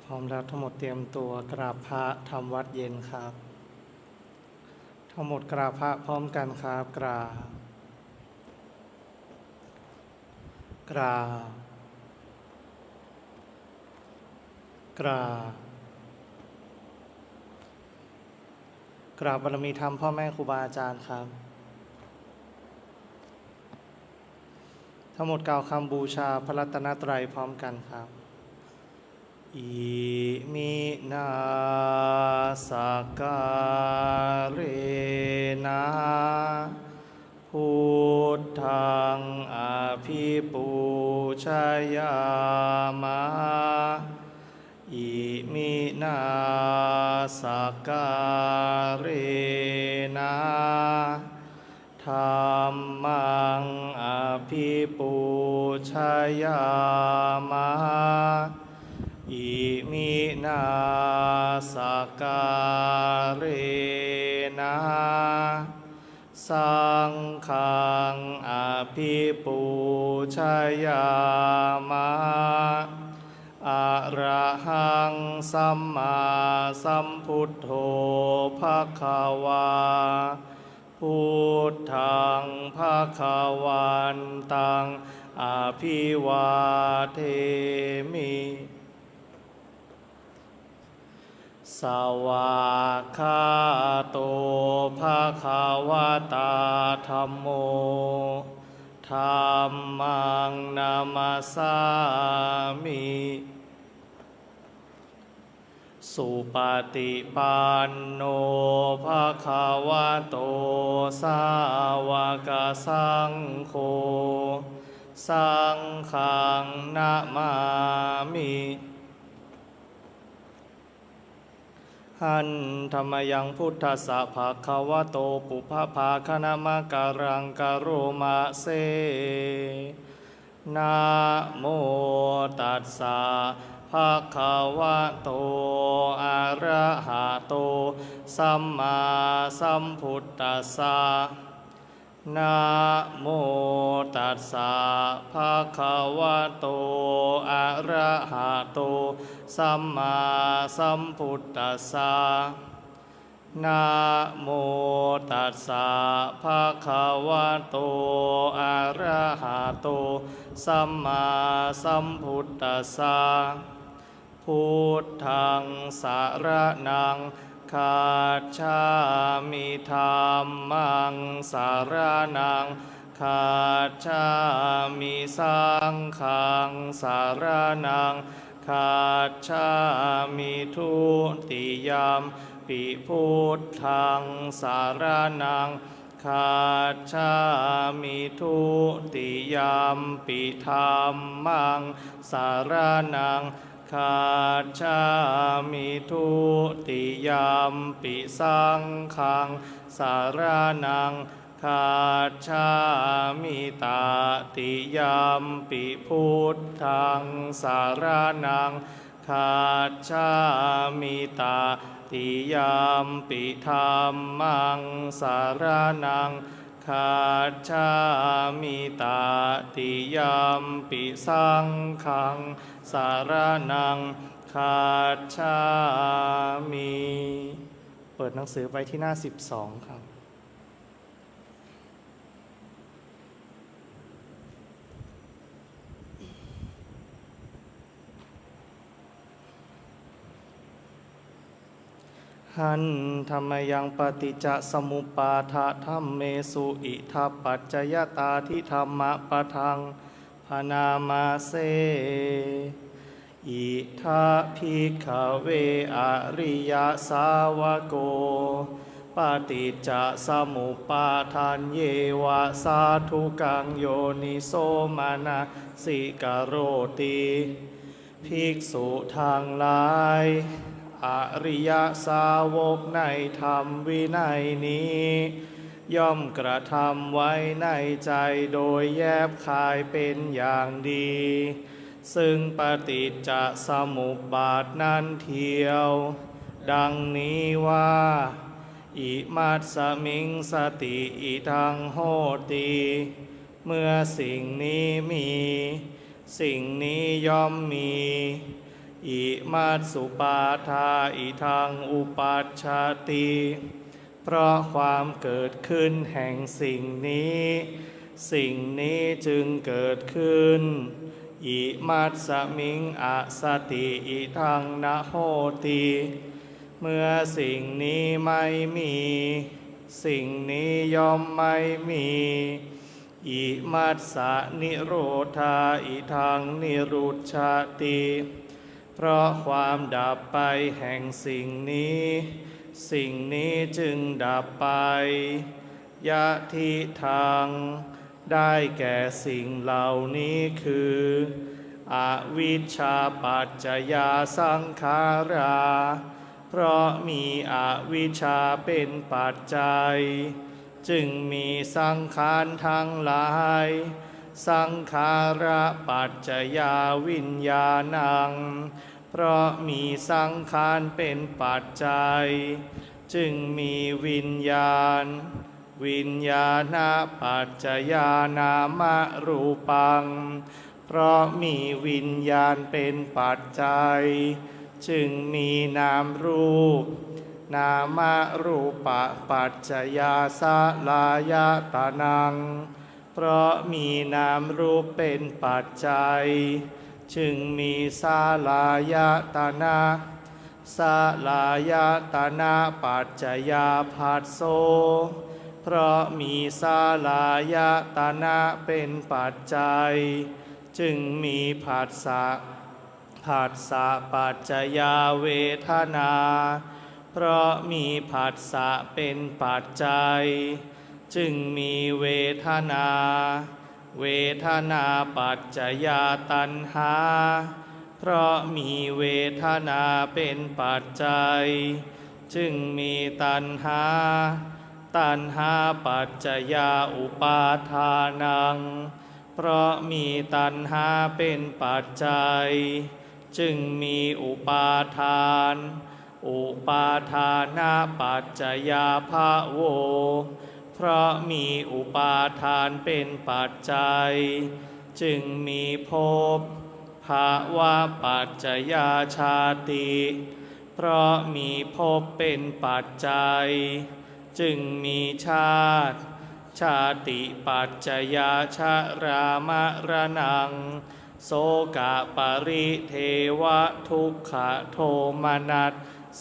พร้อมแล้วทั้งหมดเตรียมตัวกราบพระทำวัดเย็นครับ ทั้งหมดกราบพระพร้อมกันครับกราบกราบกราบกราบบารมีธรรมพ่อแม่ครูบาอาจารย์ครับ ทั้งหมดกล่าวคำบูชาพระรัตนตรัยพร้อมกันครับอิมินาสการนะพุทธังอภิปูชยามะอิมินาสการนะธัมมังอภิปูชยามะอิมินาสการนะสังฆังอภิปูชยามะอะระหังสัมมาสัมพุทโธภควาพุทธังภควันตังอภิวาเทมิสวากขาโตภควตาธัมโมธัมมังนามัสสามิสุปฏิปันโนภควโตสาวกสังโฆสังฆังนะมามิหันธรรมยังพุทธัสสะภควโตปุพพาคณมการังกโรมะเสนะโมตัสสะภควโตอะระหะโตสัมมาสัมพุทธัสสะนะโมตัสสะภควโตอะระหะโตสัมมาสัมพุทธัสสะนะโมตัสสะภควโตอะระหะโตสัมมาสัมพุทธัสสะพุทธังสรณังคัจฉามิธัมมังสรณังคัจฉามิสังฆังสรณังคัจฉามิทุติยมปิพุทธังสรณังคัจฉามิทุติยมปิธัมมังสรณังคัจฉามิทุติยมปิสังฆังสรณังคัจฉามิตติยมปิพุทธังสรณังคัจฉามิตติยมปิธัมมังสรณังคัจฉามิตติยมปิสังฆังสรณังคัจฉามิเปิดหนังสือไปที่หน้า12ครับหันธรรมยังปฏิจจสมุปาทะธัมเมสุอิทัปปัจจยตาทิธรรมะปะทังพนามาเสอิทัภิกขเวอริยสาวโกปฏิจจสมุปาทานเยวะสาธุกังโยนิโสมนสิกโรติภิกษุทางหลายอริยสาวกในธรรมวินัยนี้ย่อมกระทำไว้ในใจโดยแยบคายเป็นอย่างดีซึ่งปฏิจจสมุปบาทนั้นเทียวดังนี้ว่าอิมัสสมิงสติอิทังโหติเมื่อสิ่งนี้มีสิ่งนี้ย่อมมี อิมัตสุปาทาอิทังอุปัชชาติเพราะความเกิดขึ้นแห่งสิ่งนี้สิ่งนี้จึงเกิดขึ้นอิมัตสมิงอสติอิทังนะโหติเมื่อสิ่งนี้ไม่มีสิ่งนี้ย่อมไม่มีอิมัตสนิโรธาอิทังนิรุชชาติเพราะความดับไปแห่งสิ่งนี้สิ่งนี้จึงดับไปยะทิทังได้แก่สิ่งเหล่านี้คืออวิชชาปัจจยาสังขาราเพราะมีอวิชชาเป็นปัจจัยจึงมีสังขารทั้งหลายสังขาระปัจจยาวิญญาณังเพราะมีสังขารเป็นปัจจัยจึงมีวิญญาณวิญญาณปัจจยานามรูปังเพราะมีวิญญาณเป็นปัจจัยจึงมีนามรูปนามรูปปัจจยาสลายตานังเพราะมีนามรูปเป็นปัจจัยจึงมีสลายตนะสลายตนะปัจจยาภัสโสเพราะมีสลายตนะเป็นปัจจัยจึงมีผัสสะผัสสะปัจจยาเวทนาเพราะมีผัสสะเป็นปัจจัยจึงมีเวทนาเวทนาปัจจยาตัณหาเพราะมีเวทนาเป็นปัจจัยจึงมีตัณหาตัณหาปัจจยาอุปาทานังเพราะมีตัณหาเป็นปัจจัยจึงมีอุปาทานอุปาทานาปัจจยาภโวเพราะมีอุปาทานเป็นปัจจัยจึงมีภพภาวะปัจจยาชาติเพราะมีภพเป็นปัจจัยจึงมีชาติชาติปัจจยาชรามรณังโสกะปริเทวะทุกขโทมนัส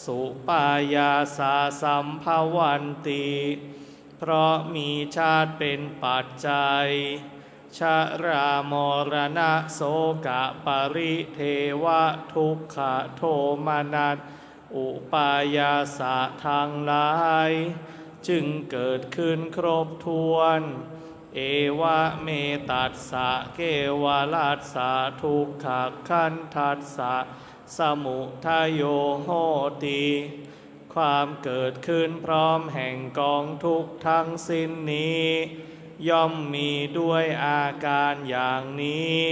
สุปายาสาสัมภวันติเพราะมีชาติเป็นปัจจัยชรามรณะโสกะปริเทวะทุกขโทมนัสอุปายาสะทั้งหลายจึงเกิดขึ้นครบถ้วนเอวะเมตัสสะเกวลัสสะทุกขขันธัสสะสมุทัยโยโหติความเกิดขึ้นพร้อมแห่งกองทุกข์ทั้งสิ้นนี้ย่อมมีด้วยอาการอย่างนี้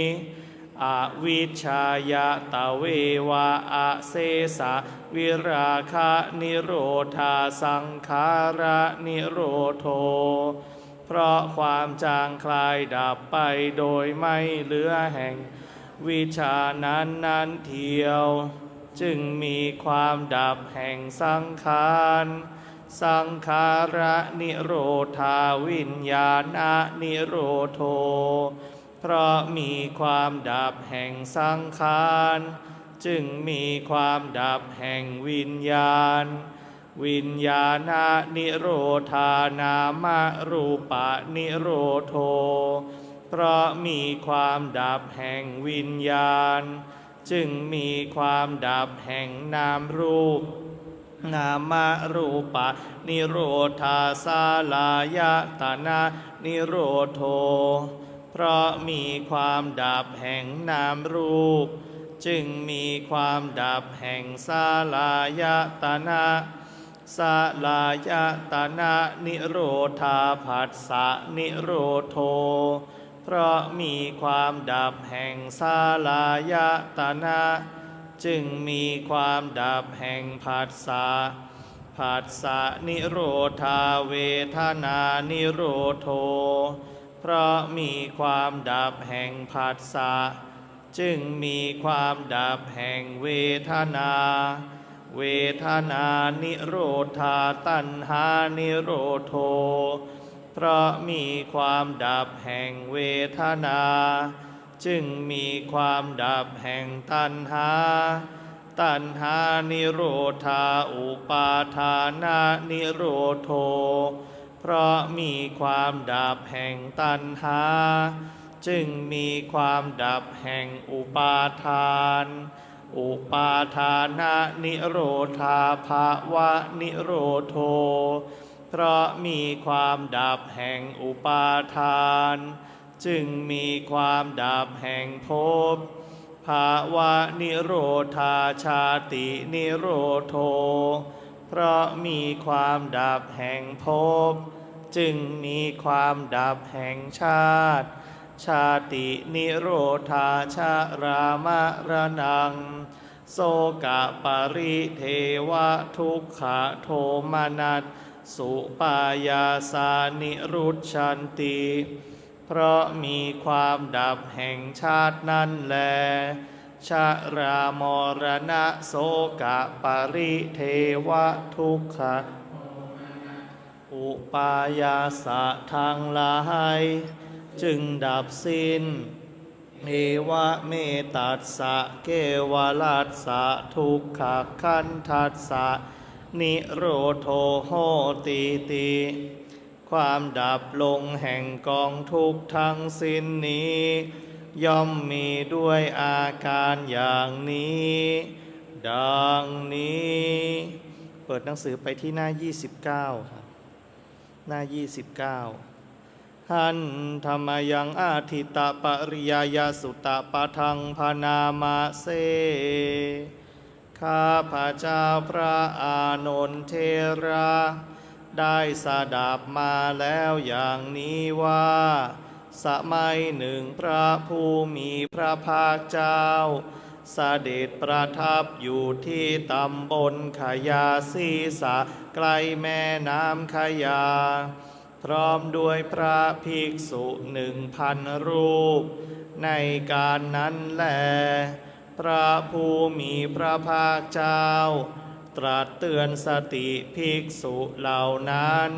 อวิชชายะตะเววะอะเสสะวิราคะนิโรธาสังขาระนิโรโธเพราะความจางคลายดับไปโดยไม่เหลือแห่งวิชานั้นเทียวจึงมีความดับแห่งสังขารสังขาระนิโรธาวิญญาณนิโรโธเพราะมีความดับแห่งสังขารจึงมีความดับแห่งวิญญาณวิญญาณนิโรธานามรูปนิโรโธเพราะมีความดับแห่งวิญญาณจึงมีความดับแห่งนามรูปนามรูปนิโรธาสาลายตนะนิโรโธเพราะมีความดับแห่งนามรูปจึงมีความดับแห่งสาลายตนะสาลายตนะนิโรธาผัสสะนิโรโธเพราะมีความดับแห่งสาลายตนะจึงมีความดับแห่งผัสสะผัสสะนิโรธาเวทนานิโรโธเพราะมีความดับแห่งผัสสะ จึงมีความดับแห่งเวทนา เวทนานิโรธาตัณหานิโรโธเพราะมีความดับแห่งเวทนา จึงมีความดับแห่งตัณหา ตัณหานิโรธาอุปาทานานิโรโธเพราะมีความดับแห่งตัณหา จึงมีความดับแห่งอุปาทาน อุปาทานานิโรธาภาวะนิโรโธเพราะมีความดับแห่งอุปาทาน จึงมีความดับแห่งภพ ภาวะนิโรธาชาตินิโรโธเพราะมีความดับแห่งภพ จึงมีความดับแห่งชาติ ชาตินิโรธาชรามรณัง โสกะปริเทวะทุกขโทมนัสสุปายาสานิรุชชันติเพราะมีความดับแห่งชาตินั่นแลชรามรณะโสกะปริเทวะทุกขอุปายาสะทางหลายจึงดับสิ้นเอวะเมตัสสะเกวลัสสะทุกขคันทัสสะนิโรโธโหติติความดับลงแห่งกองทุกข์ทั้งสิ้นนี้ย่อมมีด้วยอาการอย่างนี้ดังนี้เปิดหนังสือไปที่หน้า29ครับหน้า29หันธรรมยังอาทิตปริยายสุตปะทังพนามาเสข้าพระเจ้าพระอานนท์เทระได้สดับมาแล้วอย่างนี้ว่าสมัยหนึ่งพระผู้มีพระภาคเจ้าเสด็จประทับอยู่ที่ตำบลขยาศีสะใกล้แม่น้ำขยาพร้อมด้วยพระภิกษุ1,000 รูปในการนั้นแลพระผู้มีพระภาคเจ้าตรัสเตือนสติภิกษุเหล่านั้น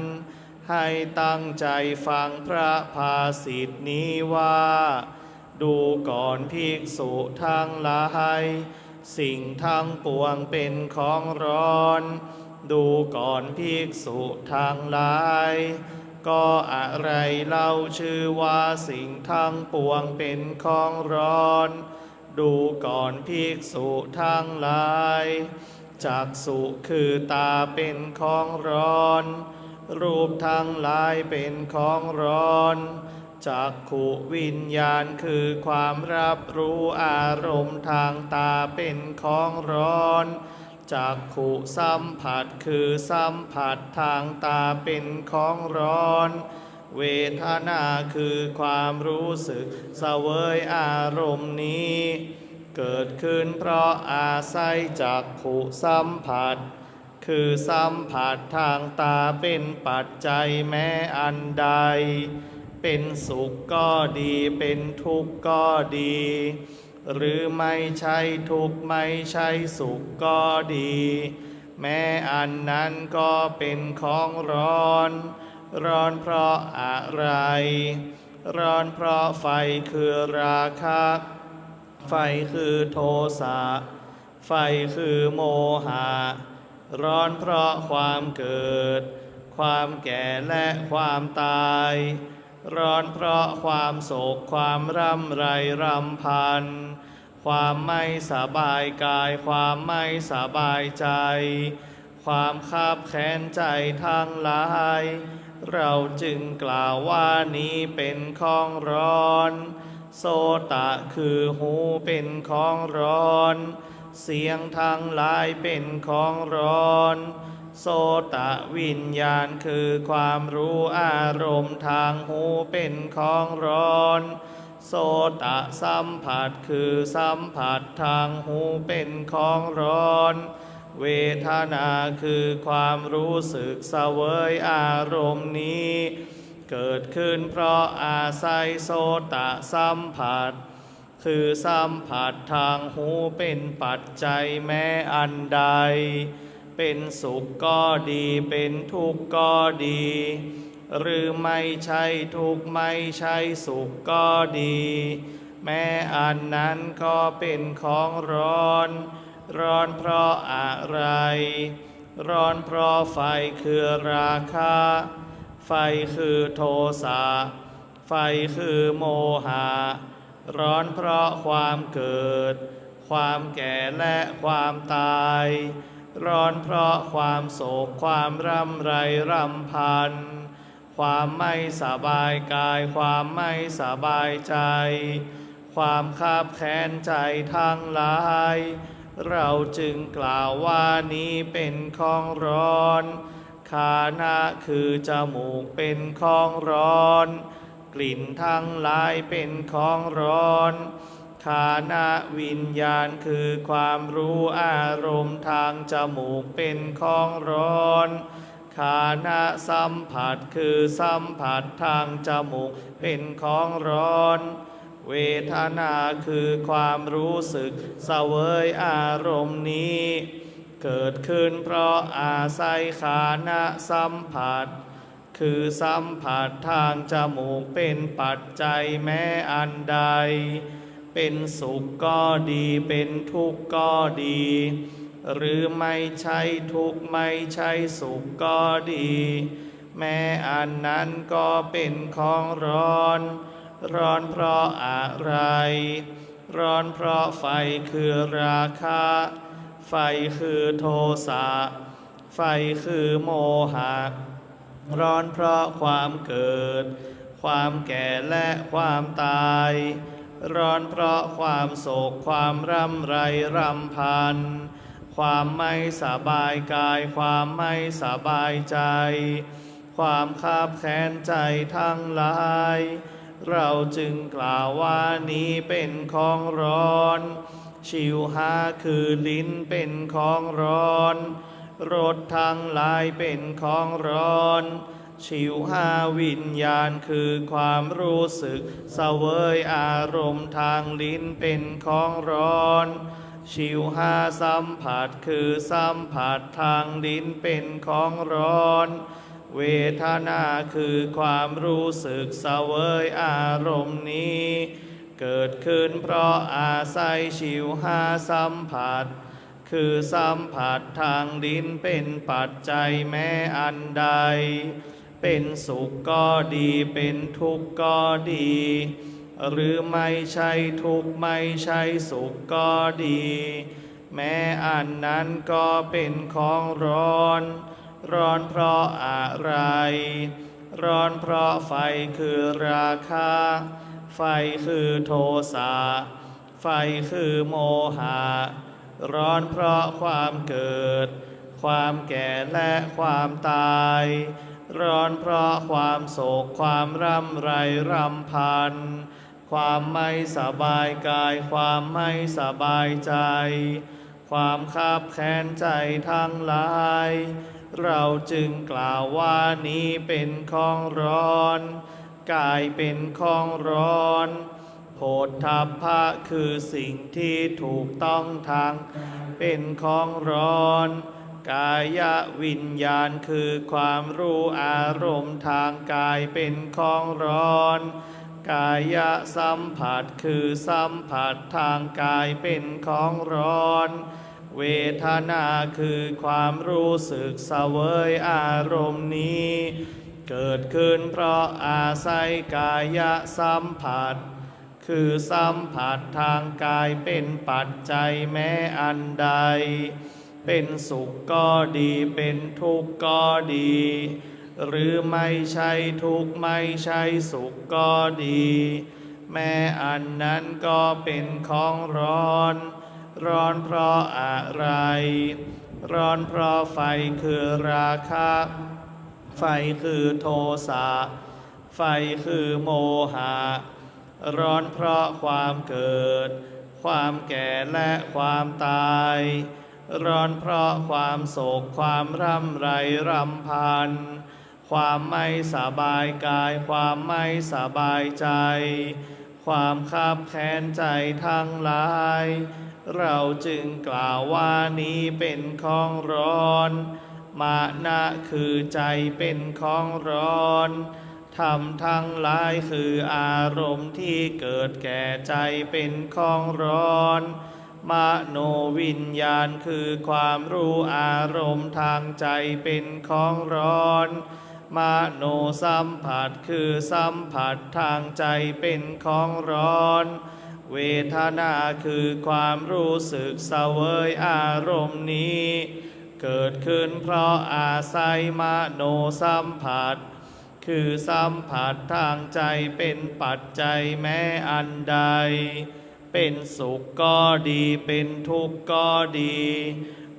ให้ตั้งใจฟังพระภาษิตนี้ว่าดูก่อนภิกษุทั้งหลายสิ่งทั้งปวงเป็นของร้อนดูก่อนภิกษุทั้งหลายก็อะไรเล่าชื่อว่าสิ่งทั้งปวงเป็นของร้อนดูก่อนภิกษุทั้งหลายจักษุคือตาเป็นของร้อนรูปทั้งหลายเป็นของร้อนจักขุวิญญาณคือความรับรู้อารมณ์ทางตาเป็นของร้อนจักขุสัมผัสคือสัมผัสทางตาเป็นของร้อนเวทนาคือความรู้สึกเสวยอารมณ์นี้เกิดขึ้นเพราะอาศัยจักขุสัมผัสคือสัมผัสทางตาเป็นปัจจัยแม้อันใดเป็นสุขก็ดีเป็นทุกข์ก็ดีหรือไม่ใช่ทุกข์ไม่ใช่สุขก็ดีแม้อันนั้นก็เป็นของร้อนร้อนเพราะอะไรร้อนเพราะไฟคือราคะไฟคือโทสะไฟคือโมหะร้อนเพราะความเกิดความแก่และความตายร้อนเพราะความโศกความร่ำไรรำพันความไม่สบายกายความไม่สบายใจความคับแค้นใจทั้งหลายเราจึงกล่าวว่านี้เป็นของร้อนโสตะคือหูเป็นของร้อนเสียงทั้งหลายเป็นของร้อนโสตวิญญาณคือความรู้อารมณ์ทางหูเป็นของร้อนโสตสัมผัสคือสัมผัสทางหูเป็นของร้อนเวทนาคือความรู้สึกเสวยอารมณ์นี้เกิดขึ้นเพราะอาศัยโสตสัมผัส คือสัมผัสทางหูเป็นปัจจัยแม้อันใดเป็นสุขก็ดีเป็นทุกข์ก็ดี หรือไม่ใช่ทุกข์ไม่ใช่สุขก็ดี แม้อันนั้นก็เป็นของร้อน ร้อนเพราะอะไร ร้อนเพราะไฟคือราคะ ไฟคือโทสะ ไฟคือโมหะ ร้อนเพราะความเกิด ความแก่และความตาย ร้อนเพราะความโศกความร่ำไรรำพัน ความไม่สบายกายความไม่สบายใจ ความคับแค้นใจทั้งหลาย เราจึงกล่าวว่านี้เป็นของร้อนคานะคือจมูกเป็นของร้อน กลิ่นทั้งหลายเป็นของร้อนคานะวิญญาณคือความรู้อารมณ์ทางจมูกเป็นของร้อนคานะสัมผัสคือสัมผัสทางจมูกเป็นของร้อนเวทนาคือความรู้สึกเสวยอารมณ์นี้เกิดขึ้นเพราะอาศัยคานะสัมผัสคือสัมผัสทางจมูกเป็นปัจจัยแม้อันใดเป็นสุขก็ดีเป็นทุกข์ก็ดีหรือไม่ใช่ทุกข์ไม่ใช่สุขก็ดีแม้อันนั้นก็เป็นของร้อนร้อนเพราะอะไรร้อนเพราะไฟคือราคะไฟคือโทสะไฟคือโมหะร้อนเพราะความเกิดความแก่และความตายร้อนเพราะความโศกความร่ำไรรำพันความไม่สบายกายความไม่สบายใจความคับแค้นใจทั้งหลายเราจึงกล่าวว่านี้เป็นของร้อนชิวหาคือลิ้นเป็นของร้อนรสทั้งหลายเป็นของร้อนชิวหาวิญญาณคือความรู้สึกเสวยอารมณ์ทางลิ้นเป็นของร้อนชิวหาสัมผัสคือสัมผัสทางลิ้นเป็นของร้อนเวทนาคือความรู้สึกเสวยอารมณ์นี้เกิดขึ้นเพราะอาศัยชิวหาสัมผัสคือสัมผัสทางลิ้นเป็นปัจจัยแม้อันใดเป็นสุขก็ดีเป็นทุกข์ก็ดีหรือไม่ใช่ทุกข์ไม่ใช่สุขก็ดีแม้อันนั้นก็เป็นของร้อนร้อนเพราะอะไรร้อนเพราะไฟคือราคะไฟคือโทสะไฟคือโมหะร้อนเพราะความเกิดความแก่และความตายร้อนเพราะความโศกความร่ำไรรำพันความไม่สบายกายความไม่สบายใจความคับแค้นใจทั้งหลายเราจึงกล่าวว่านี้เป็นของร้อนกายเป็นของร้อนโผฏฐัพพะคือสิ่งที่ถูกต้องทางเป็นของร้อนกายวิญญาณคือความรู้อารมณ์ทางกายเป็นของร้อนกายสัมผัสคือสัมผัสทางกายเป็นของร้อนเวทนาคือความรู้สึกเสวยอารมณ์นี้เกิดขึ้นเพราะอาศัยกายสัมผัสคือสัมผัสทางกายเป็นปัจจัยแม้อันใดเป็นสุขก็ดีเป็นทุกข์ก็ดีหรือไม่ใช่ทุกข์ไม่ใช่สุขก็ดีแม้อันนั้นก็เป็นของร้อนร้อนเพราะอะไรร้อนเพราะไฟคือราคะไฟคือโทสะไฟคือโมหะร้อนเพราะความเกิดความแก่และความตายร้อนเพราะความโศกความร่ำไรรำพันความไม่สบายกายความไม่สบายใจ ความคับแค้นใจทั้งหลายเราจึงกล่าวว่านี้เป็นของร้อนมานะคือใจเป็นของร้อนธรรมทั้งหลายคืออารมณ์ที่เกิดแก่ใจเป็นของร้อนมโนวิญญาณคือความรู้อารมณ์ทางใจเป็นของร้อนมโนสัมผัสคือสัมผัสทางใจเป็นของร้อนเวทนาคือความรู้สึกเสวยอารมณ์นี้เกิดขึ้นเพราะอาศัยมโนสัมผัสคือสัมผัสทางใจเป็นปัจจัยแม้อันใดเป็นสุขก็ดีเป็นทุกข์ก็ดี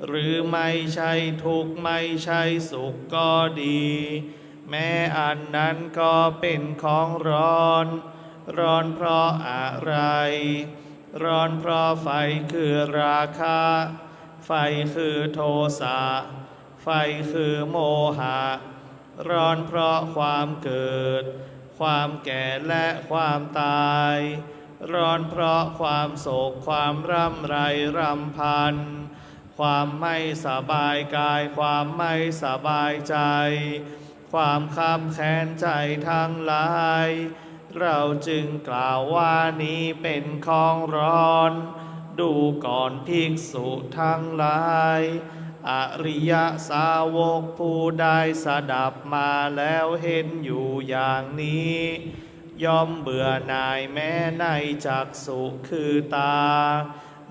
หรือไม่ใช่ทุกข์ไม่ใช่สุขก็ดีแม้อันนั้นก็เป็นของร้อนร้อนเพราะอะไรร้อนเพราะไฟคือราคะไฟคือโทสะไฟคือโมหะร้อนเพราะความเกิดความแก่และความตายร้อนเพราะความโศกความร่ำไรรำพันความไม่สบายกายความไม่สบายใจความคับแค้นใจทั้งหลายเราจึงกล่าวว่านี้เป็นของร้อนดูก่อนภิกษุทั้งหลายอริยสาวกผู้ได้สดับมาแล้วเห็นอยู่อย่างนี้ย่อมเบื่อหน่ายแม้ในจักษุคือตา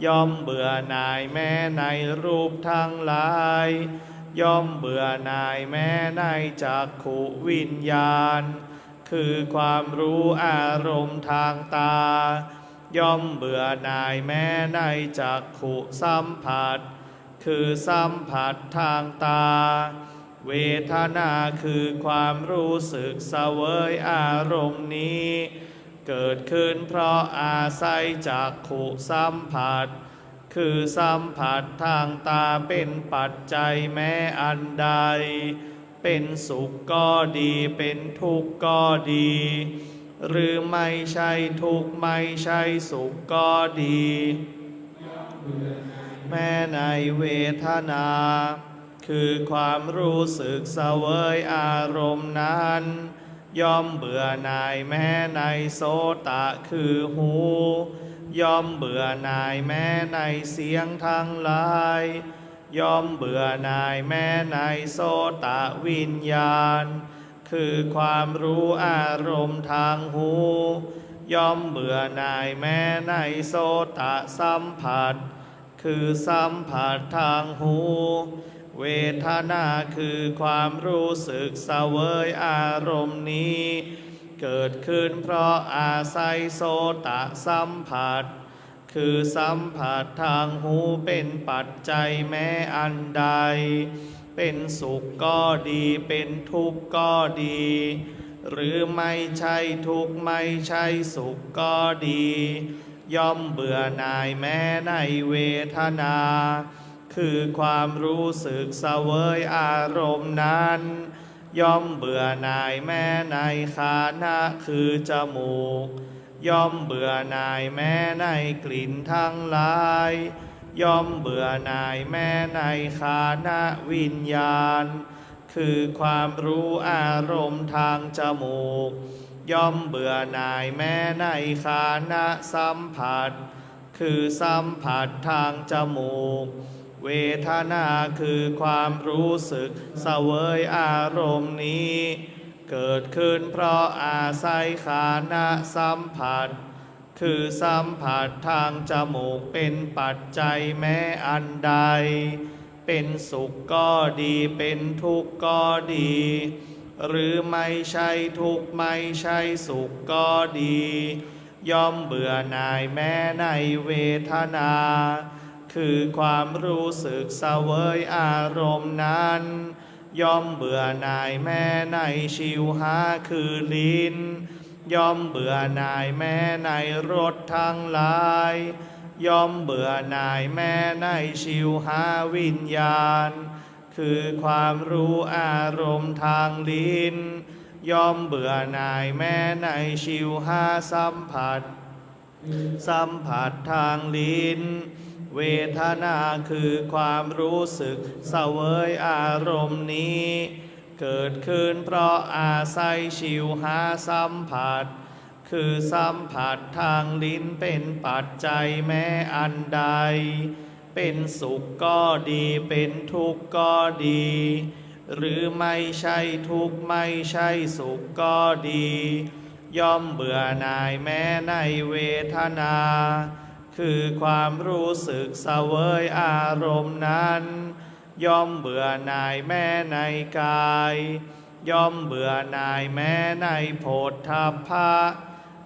ย่อมเบื่อหน่ายแม้ในรูปทั้งหลายย่อมเบื่อหน่ายแม้ในจักขุวิญญาณคือความรู้อารมณ์ทางตาย่อมเบื่อหน่ายแม้ในจักขุสัมผัสคือสัมผัสทางตาเวทนาคือความรู้สึกเสวยอารมณ์นี้เกิดขึ้นเพราะอาศัยจักขุสัมผัสคือสัมผัสทางตาเป็นปัจจัยแม้อันใดเป็นสุขก็ดีเป็นทุกข์ก็ดีหรือไม่ใช่ทุกข์ไม่ใช่สุขก็ดีแม้ในเวทนาคือความรู้สึกเสวยอารมณ์นั้นย่อมเบื่อหน่ายแม้ในโสตะคือหูย่อมเบื่อหน่ายแม้ในเสียงทั้งหลายย่อมเบื่อหน่ายแม้ในโสตะวิญญาณคือความรู้อารมณ์ทางหูย่อมเบื่อหน่ายแม้ในโสตะสัมผัสคือสัมผัสทางหูเวทนาคือความรู้สึกเสวยอารมณ์นี้เกิดขึ้นเพราะอาศัยโสตสัมผัสคือสัมผัสทางหูเป็นปัจจัยแม้อันใดเป็นสุขก็ดีเป็นทุกข์ก็ดีหรือไม่ใช่ทุกข์ไม่ใช่สุขก็ดีย่อมเบื่อหน่ายแม้ในเวทนาคือความรู้สึกเสวยอารมณ์นั้นย่อมเบื่อหน่ายแม้ในฆานะคือจมูกย่อมเบื่อหน่ายแม้ในกลิ่นทั้งหลายย่อมเบื่อหน่ายแม้ในฆานะวิญญาณคือความรู้อารมณ์ทางจมูกย่อมเบื่อหน่ายแม้ในฆานะสัมผัสคือสัมผัสทางจมูกเวทนาคือความรู้สึกเสวยอารมณ์นี้เกิดขึ้นเพราะอาศัยฆานะสัมผัสคือสัมผัสทางจมูกเป็นปัจจัยแม้อันใดเป็นสุขก็ดีเป็นทุกข์ก็ดีหรือไม่ใช่ทุกข์ไม่ใช่สุขก็ดีย่อมเบื่อหน่ายแม้ในเวทนาคือความรู้สึกเสวยอารมณ์นั้นย่อมเบื่อหน่ายแม้ในชิวหาคือลิ้นย่อมเบื่อหน่ายแม้ในรสทั้งหลายย่อมเบื่อหน่ายแม้ในชิวหาวิญญาณคือความรู้อารมณ์ทางลิ้นย่อมเบื่อหน่ายแม้ในชิวหาสัมผัส สัมผัสทางลิ้นเวทนาคือความรู้สึกเสวยอารมณ์นี้เกิดขึ้นเพราะอาศัยชิวหาสัมผัสคือสัมผัสทางลิ้นเป็นปัจจัยแม้อันใดเป็นสุขก็ดีเป็นทุกข์ก็ดีหรือไม่ใช่ทุกข์ไม่ใช่สุขก็ดีย่อมเบื่อหน่ายแม้ในเวทนาคือความรู้สึกเสวยอารมณ์นั้นย่อมเบื่อหน่ายแม้ในกายย่อมเบื่อหน่ายแม้ในโผฏฐัพพะ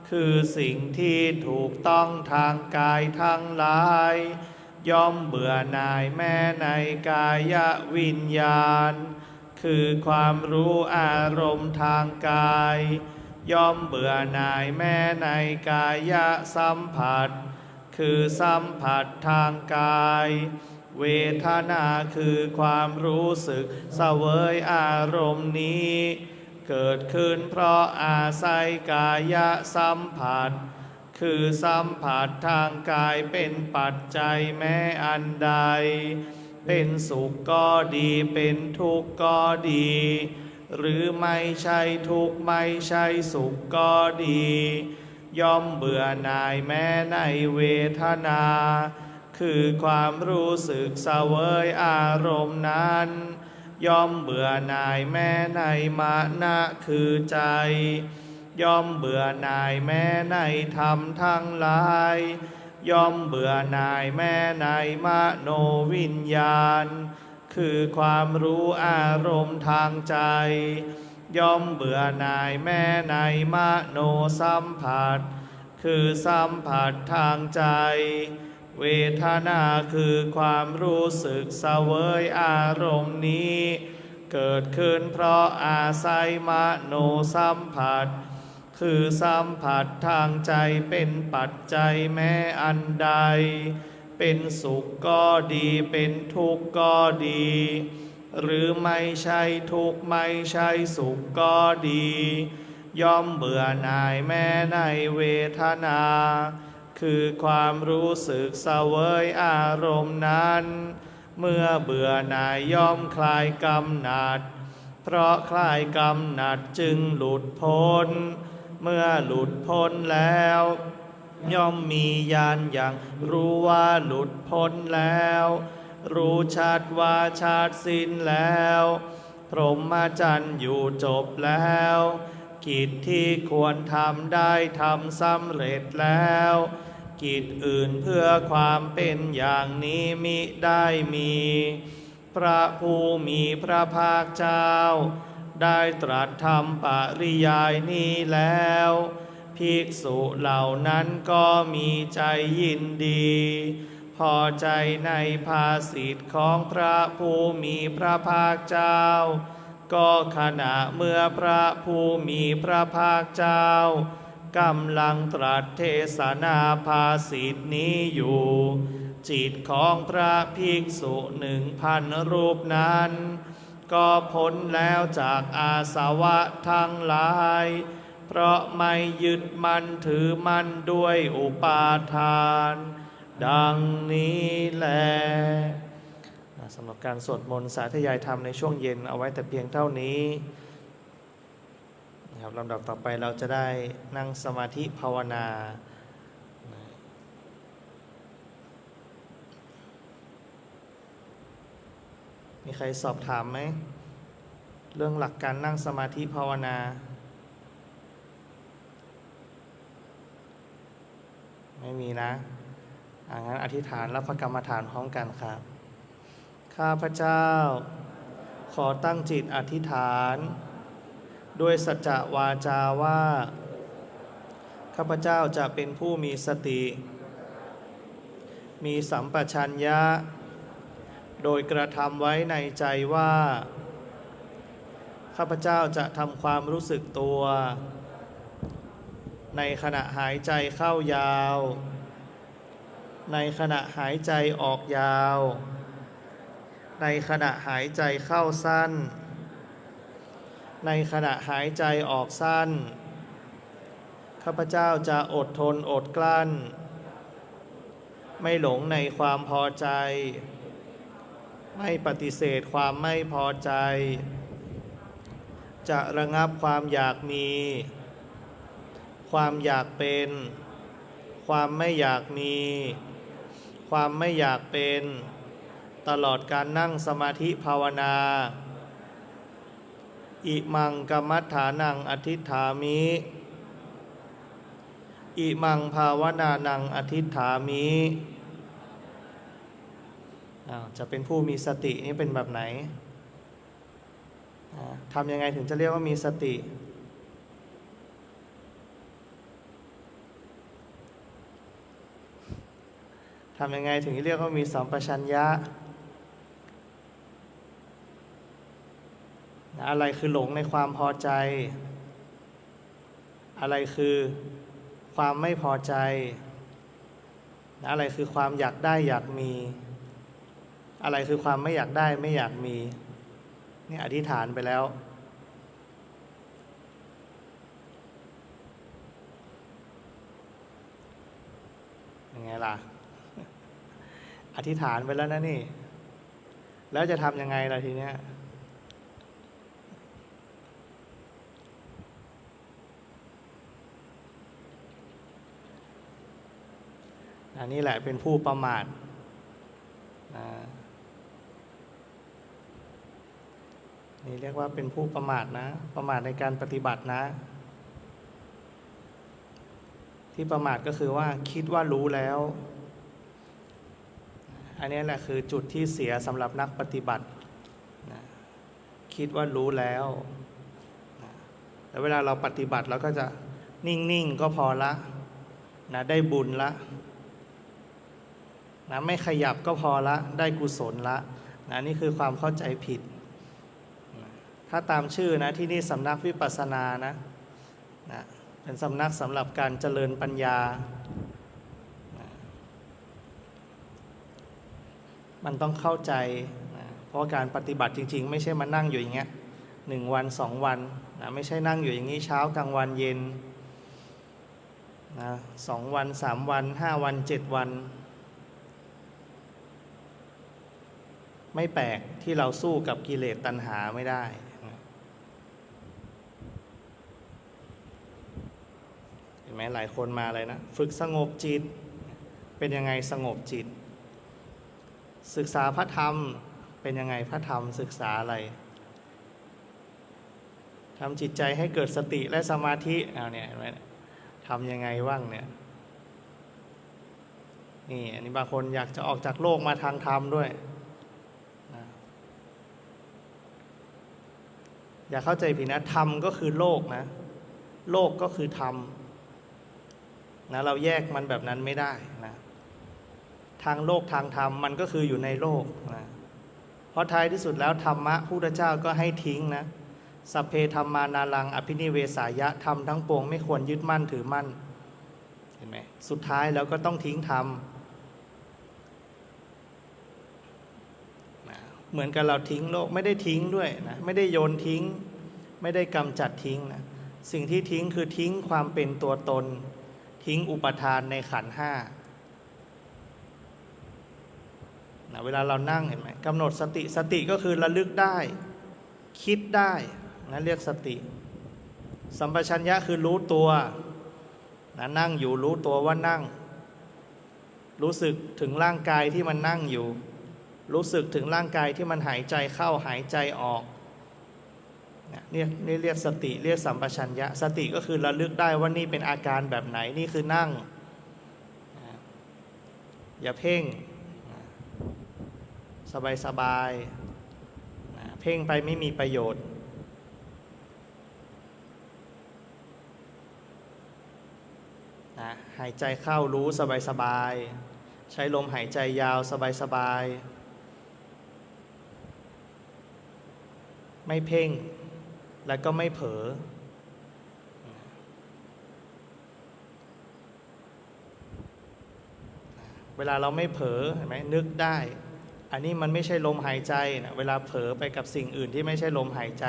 คือสิ่งที่ถูกต้องทางกายทั้งหลายย่อมเบื่อหน่ายแม้ในกายวิญญาณคือความรู้อารมณ์ทางกายย่อมเบื่อหน่ายแม้ในกายสัมผัสคือสัมผัสทางกายเวทนาคือความรู้สึกเสวยอารมณ์นี้เกิดขึ้นเพราะอาศัยกายสัมผัสคือสัมผัสทางกายเป็นปัจจัยแม้อันใดเป็นสุขก็ดีเป็นทุกข์ก็ดีหรือไม่ใช่ทุกข์ไม่ใช่สุขก็ดีย่อมเบื่อหน่ายแม้ในเวทนาคือความรู้สึกเสวยอารมณ์นั้นย่อมเบื่อหน่ายแม้ในมานะคือใจย่อมเบื่อหน่ายแม้ในธรรมทั้งหลายย่อมเบื่อหน่ายแม้ในมโนวิญญาณคือความรู้อารมณ์ทางใจย่อมเบื่อหน่ายแม้ในมโนสัมผัสคือสัมผัสทางใจเวทนาคือความรู้สึกเสวยอารมณ์นี้เกิดขึ้นเพราะอาศัยมโนสัมผัสคือสัมผัสทางใจเป็นปัจจัยแม้อันใดเป็นสุขก็ดีเป็นทุกข์ก็ดีหรือไม่ใช่ทุกข์ไม่ใช่สุขก็ดีย่อมเบื่อหน่ายแม้ในเวทนาคือความรู้สึกเสวยอารมณ์นั้นเมื่อเบื่อหน่ายย่อมคลายกำหนัดเพราะคลายกำหนัดจึงหลุดพ้นเมื่อหลุดพ้นแล้วย่อมมีญาณอย่างรู้ว่าหลุดพ้นแล้วรู้ชัดว่าชาติสิ้นแล้วพรหมจรรย์อยู่จบแล้วกิจที่ควรทำได้ทำสำเร็จแล้วกิจอื่นเพื่อความเป็นอย่างนี้มิได้มีพระผู้มีพระภาคเจ้าได้ตรัสธรรมปริยายนี้แล้วภิกษุเหล่านั้นก็มีใจยินดีพอใจในภาสิทธิ์ของพระผู้มีพระภาคเจ้าก็ขณะเมื่อพระผู้มีพระภาคเจ้ากำลังตรัสเทศนาภาสิทธินี้อยู่จิตของพระภิกษุ1,000 รูปนั้นก็พ้นแล้วจากอาสวะทั้งหลายเพราะไม่ยึดมั่นถือมั่นด้วยอุปาทานดังนี้แลสำหรับการสวดมนต์สาธยายธรรมในช่วงเย็นเอาไว้แต่เพียงเท่านี้นะครับลำดับต่อไปเราจะได้นั่งสมาธิภาวนามีใครสอบถามไหมเรื่องหลักการนั่งสมาธิภาวนาไม่มีนะงั้นอธิษฐานรับพระกรรมฐานพร้อมกันครับข้าพเจ้าขอตั้งจิตอธิษฐานด้วยสัจจะวาจาว่าข้าพเจ้าจะเป็นผู้มีสติมีสัมปชัญญะโดยกระทำไว้ในใจว่าข้าพเจ้าจะทำความรู้สึกตัวในขณะหายใจเข้ายาวในขณะหายใจออกยาวในขณะหายใจเข้าสั้นในขณะหายใจออกสั้นข ข้าพเจ้าจะอดทนอดกลั้นไม่หลงในความพอใจไม่ปฏิเสธความไม่พอใจจะระงับความอยากมีความอยากเป็นความไม่อยากมีความไม่อยากเป็นตลอดการนั่งสมาธิภาวนาอิมังกัมมัฏฐานังอธิฏฐามิอิมังภาวนานังอธิฏฐามิจะเป็นผู้มีสตินี่เป็นแบบไหนทำยังไงถึงจะเรียกว่ามีสติทำยังไงถึงจะเรียกว่ามีสัมปชัญญะอะไรคือหลงในความพอใจอะไรคือความไม่พอใจอะไรคือความอยากได้อยากมีอะไรคือความไม่อยากได้ไม่อยากมีนี่อธิษฐานไปแล้วยังไงล่ะอธิษฐานไปแล้วนะนี่แล้วจะทำยังไงล่ะทีเนี้ยอันนี้แหละเป็นผู้ประมาทนี่เรียกว่าเป็นผู้ประมาทนะประมาทในการปฏิบัตินะที่ประมาทก็คือว่าคิดว่ารู้แล้วอันนี้แหละคือจุดที่เสียสำหรับนักปฏิบัติคิดว่ารู้แล้วแล้วเวลาเราปฏิบัติเราก็จะนิ่งๆก็พอละนะได้บุญละนะไม่ขยับก็พอละได้กุศลละนะนี่คือความเข้าใจผิดถ้าตามชื่อนะที่นี่สำนักวิปัสสนานะเป็นสำนักสำหรับการเจริญปัญญามันต้องเข้าใจเพราะการปฏิบัติจริงๆไม่ใช่มานั่งอยู่อย่างเงี้ย1 วัน 2 วันนะไม่ใช่นั่งอยู่อย่างนี้เช้ากลางวันเย็นนะ2 วัน 3 วัน 5 วัน 7 วันไม่แปลกที่เราสู้กับกิเลสตัณหาไม่ได้เห็นไหมหลายคนมาเลยนะฝึกสงบจิตเป็นยังไงสงบจิตศึกษาพระธรรมเป็นยังไงพระธรรมศึกษาอะไรทำจิตใจให้เกิดสติและสมาธิเอาเนี่ยเห็นไหมทำยังไงว่างเนี่ยนี่อันนี้บางคนอยากจะออกจากโลกมาทางธรรมด้วยอย่าเข้าใจผิดนะธรรมก็คือโลกนะโลกก็คือธรรมนะเราแยกมันแบบนั้นไม่ได้นะทางโลกทางธรรมมันก็คืออยู่ในโลกนะเพราะท้ายที่สุดแล้วธรรมะพุทธเจ้าก็ให้ทิ้งนะสัพเพธัมมานารังอภินิเวสายะธรรมทั้งปวงไม่ควรยึดมั่นถือมั่นเห็นไหมสุดท้ายแล้วก็ต้องทิ้งธรรมเหมือนกับเราทิ้งโลกไม่ได้ทิ้งด้วยนะไม่ได้โยนทิ้งไม่ได้กำจัดทิ้งนะสิ่งที่ทิ้งคือทิ้งความเป็นตัวตนทิ้งอุปทานในขันธ์ห้านะเวลาเรานั่งเห็นไหมกำหนดสติสติก็คือระลึกได้คิดได้นะเรียกสติสัมปชัญญะคือรู้ตัวนะนั่งอยู่รู้ตัวว่านั่งรู้สึกถึงร่างกายที่มันนั่งอยู่รู้สึกถึงร่างกายที่มันหายใจเข้าหายใจออกนี่เรียกสติเรียกสัมปชัญญะสติก็คือระลึกได้ว่านี่เป็นอาการแบบไหนนี่คือนั่งอย่าเพ่งสบายเพ่งไปไม่มีประโยชน์หายใจเข้ารู้สบายใช้ลมหายใจยาวสบายไม่เพ่งแล้วก็ไม่เผลอเวลาเราไม่เผลอเห็นไหมนึกได้อันนี้มันไม่ใช่ลมหายใจนะเวลาเผลอไปกับสิ่งอื่นที่ไม่ใช่ลมหายใจ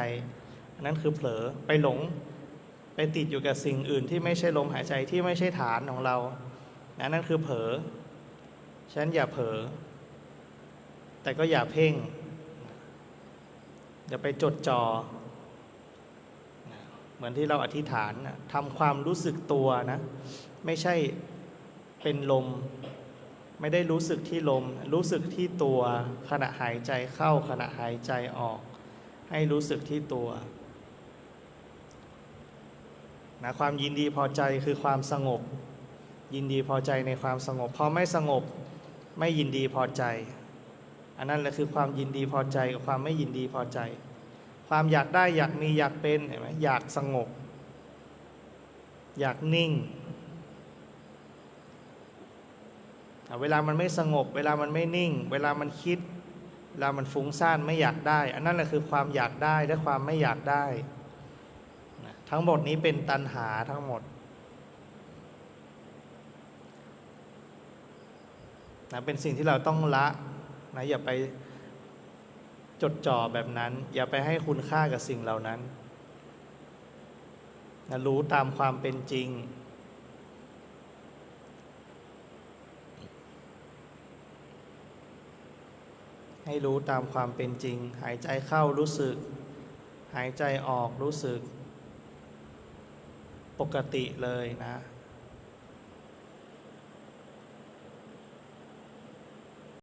อันนั้นคือเผลอไปหลง ไปติดอยู่กับสิ่งอื่นที่ไม่ใช่ลมหายใจที่ไม่ใช่ฐานของเรานั่นคือเผลอฉะนั้นอย่าเผลอแต่ก็อย่าเพ่งอย่าไปจดจ่อเหมือนที่เราอธิษฐานทำความรู้สึกตัวนะไม่ใช่เป็นลมไม่ได้รู้สึกที่ลมรู้สึกที่ตัวขณะหายใจเข้าขณะหายใจออกให้รู้สึกที่ตัวนะความยินดีพอใจคือความสงบยินดีพอใจในความสงบพอไม่สงบไม่ยินดีพอใจอันนั้นแหละคือความยินดีพอใจกับความไม่ยินดีพอใจความอยากได้อยากมีอยากเป็นเห็นไหมอยากสงบอยากนิ่งเวลามันไม่สงบเวลามันไม่นิ่งเวลามันคิดเวลามันฟุ้งซ่านไม่อยากได้อันนั้นแหละคือความอยากได้และความไม่อยากได้ทั้งหมดนี้เป็นตัณหาทั้งหมดเป็นสิ่งที่เราต้องละอย่าไปจดจ่อแบบนั้นอย่าไปให้คุณค่ากับสิ่งเหล่านั้นรู้ตามความเป็นจริงให้รู้ตามความเป็นจริงหายใจเข้ารู้สึกหายใจออกรู้สึกปกติเลยนะ